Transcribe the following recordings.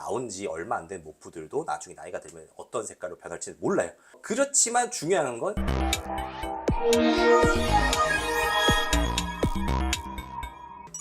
나온 지 얼마 안 된 모프들도 나중에 나이가 들면 어떤 색깔로 변할지는 몰라요. 그렇지만 중요한 건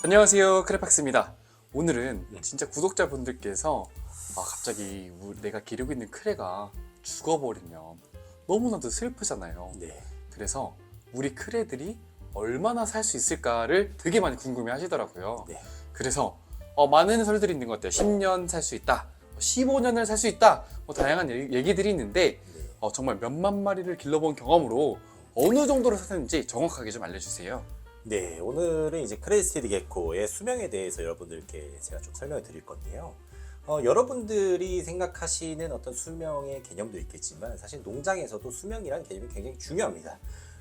안녕하세요, 크레팍스입니다. 오늘은 진짜 구독자분들께서 갑자기 내가 기르고 있는 크레가 죽어버리면 너무나도 슬프잖아요. 네. 그래서 우리 크레들이 얼마나 살 수 있을까를 되게 많이 궁금해 하시더라고요. 네. 그래서 많은 설들이 있는 것 같아요. 10년 살 수 있다, 15년을 살 수 있다, 다양한 얘기들이 있는데 정말 몇만 마리를 길러본 경험으로 어느 정도로 사는지 정확하게 좀 알려주세요. 네, 오늘은 이제 크레스티드 게코의 수명에 대해서 여러분들께 제가 좀 설명을 드릴 건데요. 여러분들이 생각하시는 어떤 수명의 개념도 있겠지만 사실 농장에서도 수명이라는 개념이 굉장히 중요합니다.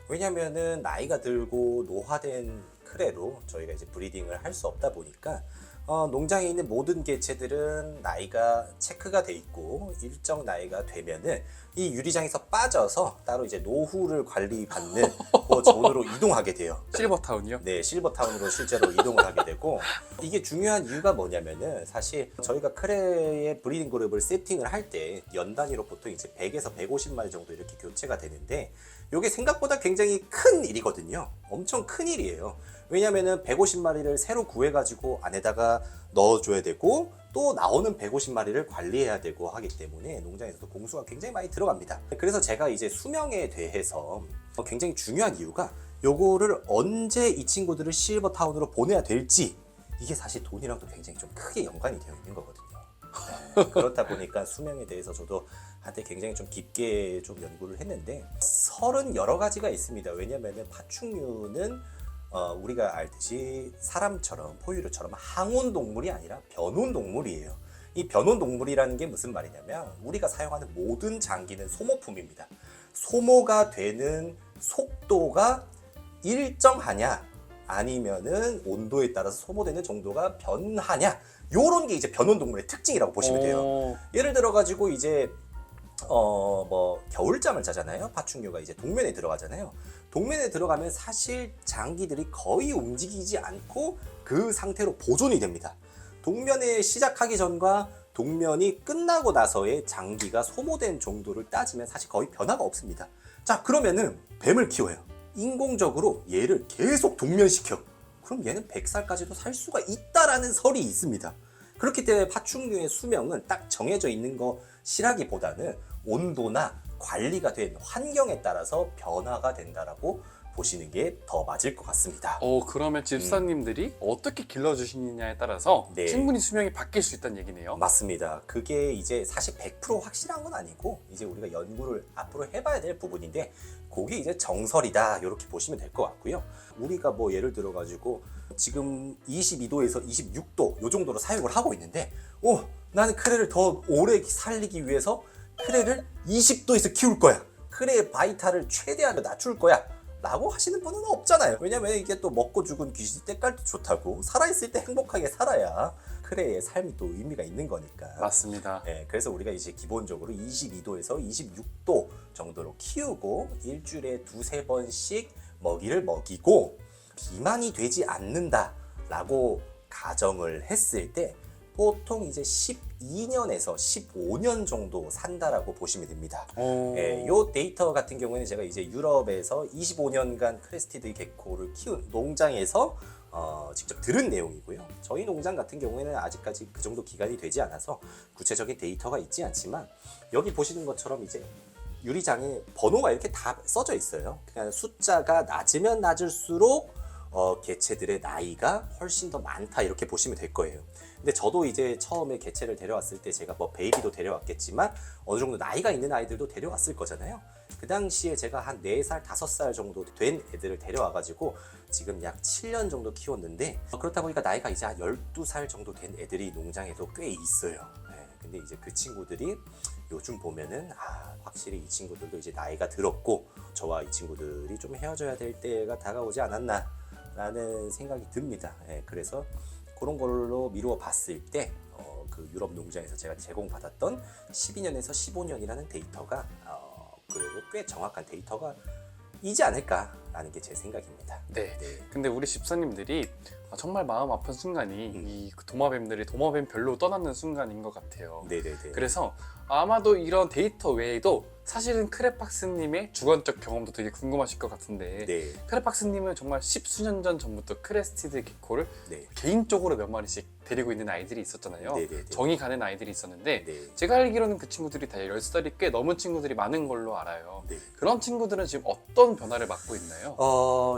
왜냐하면은 나이가 들고 노화된 크레로 저희가 이제 브리딩을 할 수 없다 보니까 농장에 있는 모든 개체들은 나이가 체크가 돼 있고 일정 나이가 되면은 이 유리장에서 빠져서 따로 이제 노후를 관리받는 그 존으로 이동하게 돼요. 실버타운이요? 네, 실버타운으로 실제로 이동을 하게 되고, 이게 중요한 이유가 뭐냐면은 사실 저희가 크레의 브리딩 그룹을 세팅을 할 때 연 단위로 보통 이제 100에서 150마리 정도 이렇게 교체가 되는데, 이게 생각보다 굉장히 큰 일이거든요. 엄청 큰 일이에요. 왜냐면은 150마리를 새로 구해가지고 안에다가 넣어줘야 되고 또 나오는 150마리를 관리해야 되고 하기 때문에 농장에서도 공수가 굉장히 많이 들어갑니다. 그래서 제가 이제 수명에 대해서 굉장히 중요한 이유가 요거를 언제 이 친구들을 실버타운으로 보내야 될지, 이게 사실 돈이랑도 굉장히 좀 크게 연관이 되어 있는 거거든요. 네, 그렇다 보니까 수명에 대해서 저도 한때 굉장히 좀 깊게 좀 연구를 했는데 설은 여러 가지가 있습니다. 왜냐면은 파충류는 우리가 알듯이 사람처럼 포유류처럼 항온 동물이 아니라 변온 동물이에요. 이 변온 동물이라는 게 무슨 말이냐면 우리가 사용하는 모든 장기는 소모품입니다. 소모가 되는 속도가 일정하냐 아니면은 온도에 따라서 소모되는 정도가 변하냐, 요런 게 이제 변온 동물의 특징이라고 보시면 돼요. 예를 들어 가지고 이제 겨울잠을 자잖아요. 파충류가 이제 동면에 들어가잖아요. 동면에 들어가면 사실 장기들이 거의 움직이지 않고 그 상태로 보존이 됩니다. 동면에 시작하기 전과 동면이 끝나고 나서의 장기가 소모된 정도를 따지면 사실 거의 변화가 없습니다. 자, 그러면은 뱀을 키워요. 인공적으로 얘를 계속 동면시켜. 그럼 얘는 100살까지도 살 수가 있다라는 설이 있습니다. 그렇기 때문에 파충류의 수명은 딱 정해져 있는 것이라기보다는 온도나 관리가 된 환경에 따라서 변화가 된다라고 보시는 게 더 맞을 것 같습니다. 그러면 집사님들이 어떻게 길러주시느냐에 따라서 네. 충분히 수명이 바뀔 수 있다는 얘기네요. 맞습니다. 그게 이제 사실 100% 확실한 건 아니고 이제 우리가 연구를 앞으로 해봐야 될 부분인데, 그게 이제 정설이다 이렇게 보시면 될 것 같고요. 우리가 뭐 예를 들어 가지고 지금 22도에서 26도 요 정도로 사육을 하고 있는데 나는 크레를 더 오래 살리기 위해서 크레를 20도에서 키울 거야, 크레의 바이탈을 최대한 낮출 거야 라고 하시는 분은 없잖아요. 왜냐면 이게 또 먹고 죽은 귀신 때깔도 좋다고, 살아있을 때 행복하게 살아야 크레의 삶이 또 의미가 있는 거니까. 맞습니다. 네, 그래서 우리가 이제 기본적으로 22도에서 26도 정도로 키우고 일주일에 2-3번씩 먹이를 먹이고 비만이 되지 않는다라고 가정을 했을 때 보통 이제 12년에서 15년 정도 산다라고 보시면 됩니다. 요 데이터 같은 경우에는 제가 이제 유럽에서 25년간 크레스티드 게코를 키운 농장에서 직접 들은 내용이고요. 저희 농장 같은 경우에는 아직까지 그 정도 기간이 되지 않아서 구체적인 데이터가 있지 않지만, 여기 보시는 것처럼 이제 유리장에 번호가 이렇게 다 써져 있어요. 그냥 숫자가 낮으면 낮을수록 개체들의 나이가 훨씬 더 많다 이렇게 보시면 될 거예요. 근데 저도 이제 처음에 개체를 데려왔을 때 제가 뭐 베이비도 데려왔겠지만 어느 정도 나이가 있는 아이들도 데려왔을 거잖아요. 그 당시에 제가 한 4살, 5살 정도 된 애들을 데려와가지고 지금 약 7년 정도 키웠는데, 그렇다 보니까 나이가 이제 한 12살 정도 된 애들이 농장에도 꽤 있어요. 네, 근데 이제 그 친구들이 요즘 보면은 확실히 이 친구들도 이제 나이가 들었고 저와 이 친구들이 좀 헤어져야 될 때가 다가오지 않았나 라는 생각이 듭니다. 그래서 그런 걸로 미루어 봤을 때 그 유럽 농장에서 제가 제공받았던 12년에서 15년이라는 데이터가 그래도 꽤 정확한 데이터가 이지 않을까라는 게 제 생각입니다. 네. 근데 우리 집사님들이 정말 마음 아픈 순간이 이 도마뱀들이 도마뱀 별로 떠나는 순간인 것 같아요. 네네네. 그래서 아마도 이런 데이터 외에도 사실은 크레팍스님의 주관적 경험도 되게 궁금하실 것 같은데 네. 크레팍스님은 정말 십수년 전부터 크레스티드 게코를 네. 개인적으로 몇 마리씩 데리고 있는 아이들이 있었잖아요. 네네네. 정이 가는 아이들이 있었는데 네. 제가 알기로는 그 친구들이 다 10살이 꽤 넘은 친구들이 많은 걸로 알아요. 네. 그런 친구들은 지금 어떤 변화를 맞고 있나요?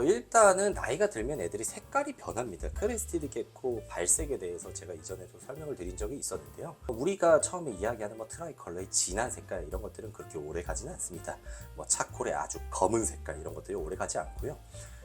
일단은 나이가 들면 애들이 색깔이 변합니다. 크레스티드 게코 발색에 대해서 제가 이전에도 설명을 드린 적이 있었는데요. 우리가 처음에 이야기하는 뭐 트라이컬러의 진한 색깔 이런 것들은 그렇게 오래 가지는 않습니다. 뭐 차콜의 아주 검은 색깔 이런 것들이 오래 가지 않고요.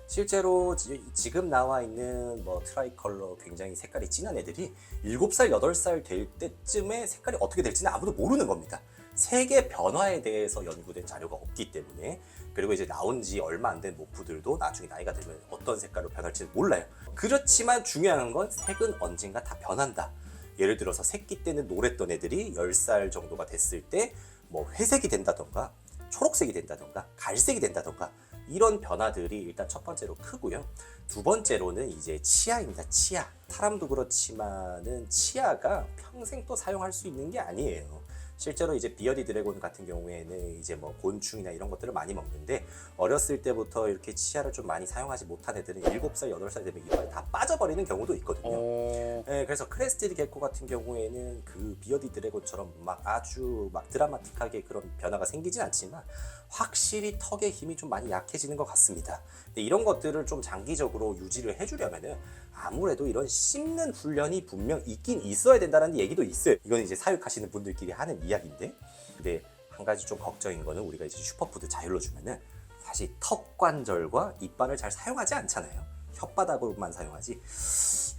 실제로 지금 나와 있는 뭐 트라이컬러 굉장히 색깔이 진한 애들이 7살, 8살 될 때쯤에 색깔이 어떻게 될지는 아무도 모르는 겁니다. 색의 변화에 대해서 연구된 자료가 없기 때문에. 그리고 이제 나온 지 얼마 안 된 모프들도 나중에 나이가 들면 어떤 색깔로 변할지 몰라요. 그렇지만 중요한 건 색은 언젠가 다 변한다. 예를 들어서 새끼 때는 노랬던 애들이 10살 정도가 됐을 때 뭐 회색이 된다던가 초록색이 된다던가 갈색이 된다던가 이런 변화들이 일단 첫 번째로 크고요. 두 번째로는 이제 치아입니다. 치아. 사람도 그렇지만은 치아가 평생 또 사용할 수 있는 게 아니에요. 실제로 이제 비어디 드래곤 같은 경우에는 이제 뭐 곤충이나 이런 것들을 많이 먹는데 어렸을 때부터 이렇게 치아를 좀 많이 사용하지 못한 애들은 7살, 8살 되면 이빨이 다 빠져버리는 경우도 있거든요. 네, 그래서 크레스티드 게코 같은 경우에는 그 비어디 드래곤처럼 막 아주 막 드라마틱하게 그런 변화가 생기진 않지만 확실히 턱의 힘이 좀 많이 약해지는 것 같습니다. 근데 이런 것들을 좀 장기적으로 유지를 해주려면은 아무래도 이런 씹는 훈련이 분명 있긴 있어야 된다는 얘기도 있어요. 이건 이제 사육하시는 분들끼리 하는 이야기인데, 근데 한 가지 좀 걱정인 거는 우리가 이제 슈퍼푸드 자율로 주면은 사실 턱 관절과 이빨을 잘 사용하지 않잖아요. 혓바닥으로만 사용하지.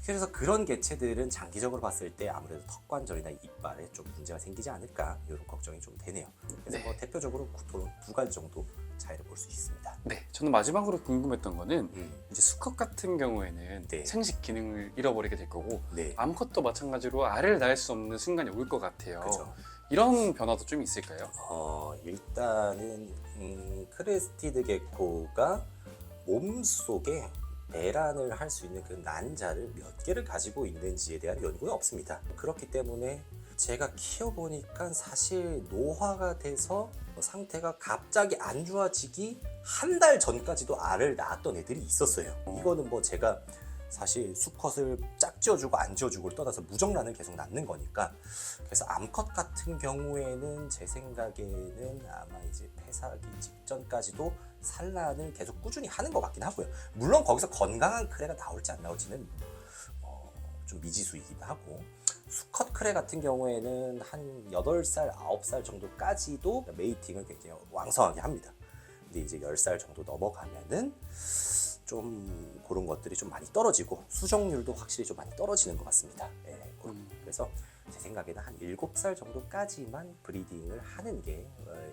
그래서 그런 개체들은 장기적으로 봤을 때 아무래도 턱 관절이나 이빨에 좀 문제가 생기지 않을까 이런 걱정이 좀 되네요. 그래서 네. 뭐 대표적으로 두 가지 정도 차이를 볼 수 있습니다. 네, 저는 마지막으로 궁금했던 거는 이제 수컷 같은 경우에는 네. 생식 기능을 잃어버리게 될 거고 네, 암컷도 마찬가지로 알을 낳을 수 없는 순간이 올 것 같아요. 그렇죠. 이런 변화도 좀 있을까요? 일단은 크레스티드 게코가 몸속에 배란을 할 수 있는 그 난자를 몇 개를 가지고 있는지에 대한 연구는 없습니다. 그렇기 때문에 제가 키워보니까 사실 노화가 돼서 상태가 갑자기 안 좋아지기 한 달 전까지도 알을 낳았던 애들이 있었어요. 이거는 뭐 제가 사실 수컷을 짝지어주고 안 지어주고를 떠나서 무정란을 계속 낳는 거니까. 그래서 암컷 같은 경우에는 제 생각에는 아마 이제 폐사하기 직전까지도 산란을 계속 꾸준히 하는 것 같긴 하고요. 물론 거기서 건강한 크레가 나올지 안 나올지는 좀 미지수이기도 하고, 수컷 크레 같은 경우에는 한 8살, 9살 정도까지도 메이팅을 굉장히 왕성하게 합니다. 근데 이제 10살 정도 넘어가면은 좀 그런 것들이 좀 많이 떨어지고 수정률도 확실히 좀 많이 떨어지는 것 같습니다. 그래서 제 생각에는 한 7살 정도까지만 브리딩을 하는 게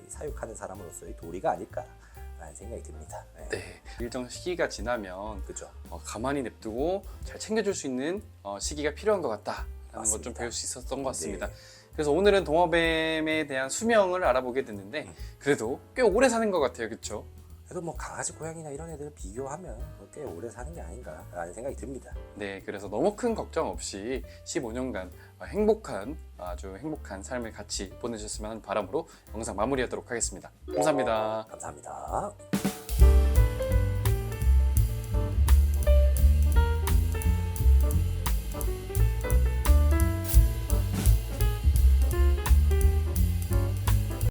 사육하는 사람으로서의 도리가 아닐까라는 생각이 듭니다. 네, 일정 시기가 지나면 그죠. 가만히 냅두고 잘 챙겨줄 수 있는 시기가 필요한 것 같다라는 걸 좀 맞습니다. 배울 수 있었던 것 같습니다. 네. 그래서 오늘은 동어뱀에 대한 수명을 알아보게 됐는데 그래도 꽤 오래 사는 것 같아요, 그렇죠? 그래도 뭐 강아지, 고양이나 이런 애들 비교하면 꽤 오래 사는 게 아닌가라는 생각이 듭니다. 네, 그래서 너무 큰 걱정 없이 15년간 행복한, 아주 행복한 삶을 같이 보내셨으면 하는 바람으로 영상 마무리하도록 하겠습니다. 감사합니다. 감사합니다.